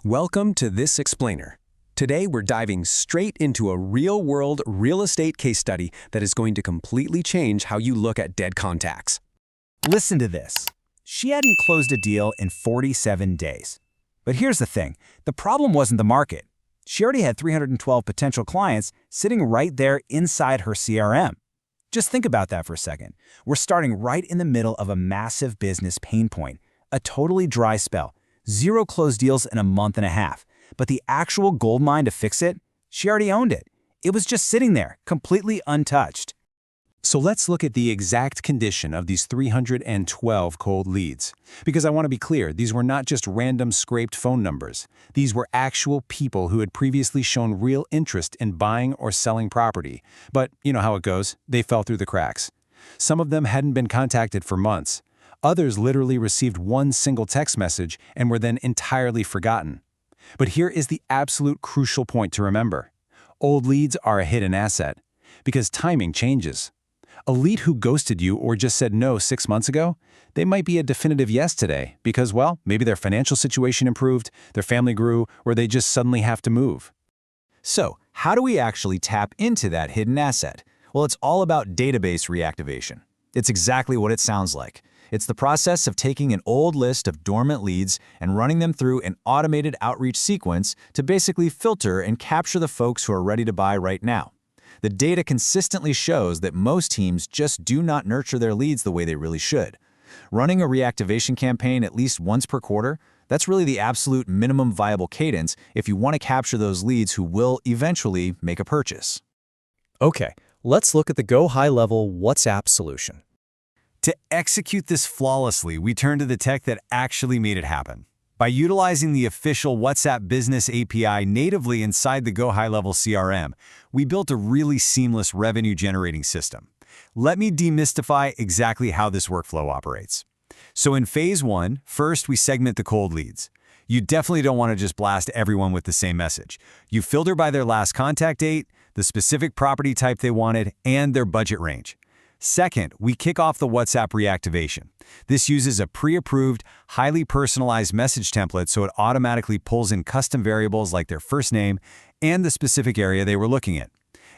Welcome to This Explainer. Today we're diving straight into a real-world real estate case study that is going to completely change how you look at dead contacts. Listen to this. She hadn't closed a deal in 47 days. But here's the thing. The problem wasn't the market. She already had 312 potential clients sitting right there inside her CRM. Just think about that for a second. We're starting right in the middle of a massive business pain point, a totally dry spell. 0 closed deals in a month and a half. But the actual gold mine to fix it, she already owned it. It was just sitting there, completely untouched. So let's look at the exact condition of these 312 cold leads. Because I want to be clear, these were not just random scraped phone numbers. These were actual people who had previously shown real interest in buying or selling property. But you know how it goes, they fell through the cracks. Some of them hadn't been contacted for months. Others literally received one single text message and were then entirely forgotten. But here is the absolute crucial point to remember. Old leads are a hidden asset, because timing changes. A lead who ghosted you or just said no 6 months ago, they might be a definitive yes today because, well, maybe their financial situation improved, their family grew, or they just suddenly have to move. So, how do we actually tap into that hidden asset? Well, it's all about database reactivation. It's exactly what it sounds like. It's the process of taking an old list of dormant leads and running them through an automated outreach sequence to basically filter and capture the folks who are ready to buy right now. The data consistently shows that most teams just do not nurture their leads the way they really should. Running a reactivation campaign at least once per quarter, that's really the absolute minimum viable cadence if you want to capture those leads who will eventually make a purchase. Okay, let's look at the GoHighLevel WhatsApp solution. To execute this flawlessly, we turn to the tech that actually made it happen. By utilizing the official WhatsApp Business API natively inside the GoHighLevel CRM, we built a really seamless revenue-generating system. Let me demystify exactly how this workflow operates. So in phase 1, first we segment the cold leads. You definitely don't want to just blast everyone with the same message. You filter by their last contact date, the specific property type they wanted, and their budget range. Second, we kick off the WhatsApp reactivation. This uses a pre-approved, highly personalized message template so it automatically pulls in custom variables like their first name and the specific area they were looking at.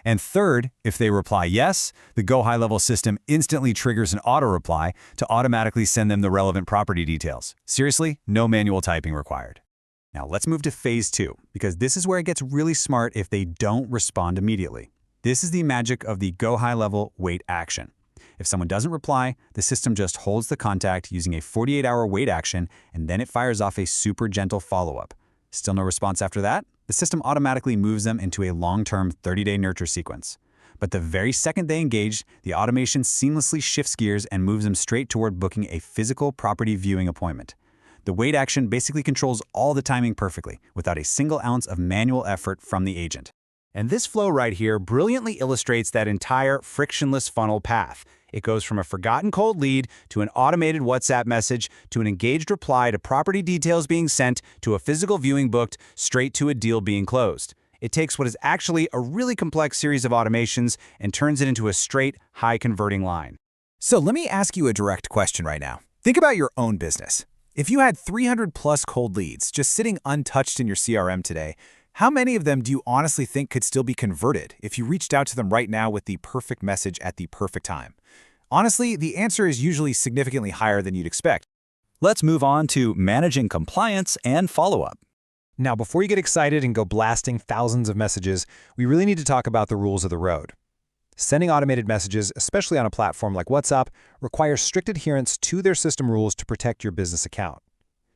And third, if they reply yes, the GoHighLevel system instantly triggers an auto-reply to automatically send them the relevant property details. Seriously, no manual typing required. Now let's move to phase 2, because this is where it gets really smart if they don't respond immediately. This is the magic of the GoHighLevel wait action. If someone doesn't reply, the system just holds the contact using a 48-hour wait action, and then it fires off a super gentle follow-up. Still no response after that? The system automatically moves them into a long-term 30-day nurture sequence. But the very second they engage, the automation seamlessly shifts gears and moves them straight toward booking a physical property viewing appointment. The wait action basically controls all the timing perfectly, without a single ounce of manual effort from the agent. And this flow right here brilliantly illustrates that entire frictionless funnel path. It goes from a forgotten cold lead to an automated WhatsApp message to an engaged reply to property details being sent to a physical viewing booked straight to a deal being closed. It takes what is actually a really complex series of automations and turns it into a straight, high-converting line. So let me ask you a direct question right now. Think about your own business. If you had 300+ cold leads just sitting untouched in your CRM today, how many of them do you honestly think could still be converted if you reached out to them right now with the perfect message at the perfect time? Honestly, the answer is usually significantly higher than you'd expect. Let's move on to managing compliance and follow-up. Now, before you get excited and go blasting thousands of messages, we really need to talk about the rules of the road. Sending automated messages, especially on a platform like WhatsApp, requires strict adherence to their system rules to protect your business account.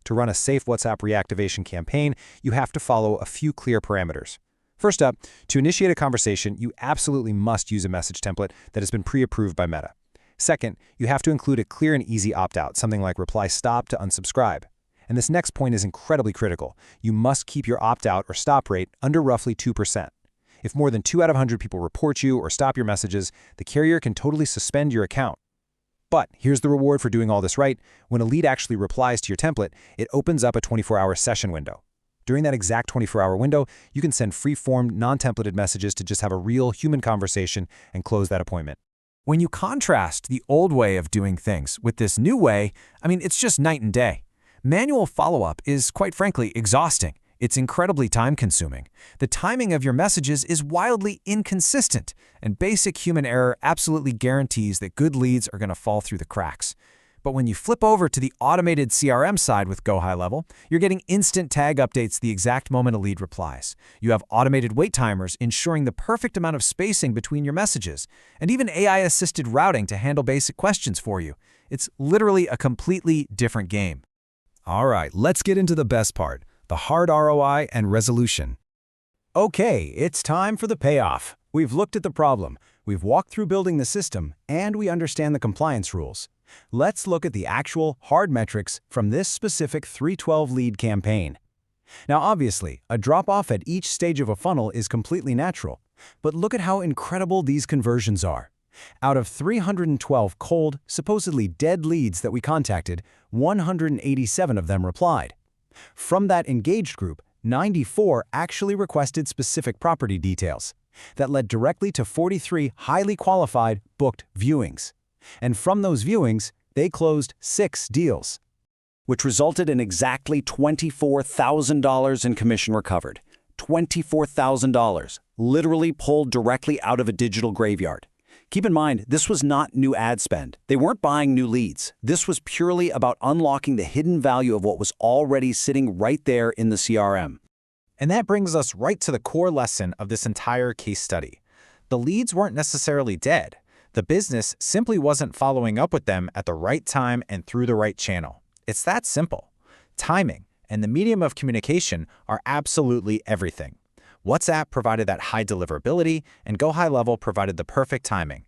To run a safe WhatsApp reactivation campaign, you have to follow a few clear parameters. First up, to initiate a conversation, you absolutely must use a message template that has been pre-approved by Meta. Second, you have to include a clear and easy opt-out, something like reply stop to unsubscribe. And this next point is incredibly critical. You must keep your opt-out or stop rate under roughly 2%. If more than 2 out of 100 people report you or stop your messages, the carrier can totally suspend your account. But here's the reward for doing all this right. When a lead actually replies to your template, it opens up a 24-hour session window. During that exact 24-hour window, you can send free-form, non-templated messages to just have a real human conversation and close that appointment. When you contrast the old way of doing things with this new way, it's just night and day. Manual follow-up is, quite frankly, exhausting. It's incredibly time-consuming. The timing of your messages is wildly inconsistent, and basic human error absolutely guarantees that good leads are going to fall through the cracks. But when you flip over to the automated CRM side with GoHighLevel, you're getting instant tag updates the exact moment a lead replies. You have automated wait timers ensuring the perfect amount of spacing between your messages, and even AI-assisted routing to handle basic questions for you. It's literally a completely different game. All right, let's get into the best part, the hard ROI and resolution. Okay, it's time for the payoff. We've looked at the problem, we've walked through building the system, and we understand the compliance rules. Let's look at the actual hard metrics from this specific 312 lead campaign. Now obviously, a drop-off at each stage of a funnel is completely natural, but look at how incredible these conversions are. Out of 312 cold, supposedly dead leads that we contacted, 187 of them replied. From that engaged group, 94 actually requested specific property details. That led directly to 43 highly qualified, booked viewings. And from those viewings, they closed 6 deals, which resulted in exactly $24,000 in commission recovered. $24,000, literally pulled directly out of a digital graveyard. Keep in mind, this was not new ad spend. They weren't buying new leads. This was purely about unlocking the hidden value of what was already sitting right there in the CRM. And that brings us right to the core lesson of this entire case study. The leads weren't necessarily dead. The business simply wasn't following up with them at the right time and through the right channel. It's that simple. Timing and the medium of communication are absolutely everything. WhatsApp provided that high deliverability, and GoHighLevel provided the perfect timing.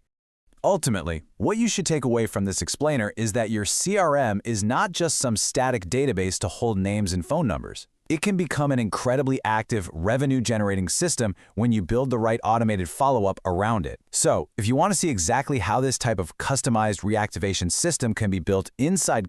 Ultimately, what you should take away from this explainer is that your CRM is not just some static database to hold names and phone numbers. It can become an incredibly active, revenue-generating system when you build the right automated follow-up around it. So, if you want to see exactly how this type of customized reactivation system can be built inside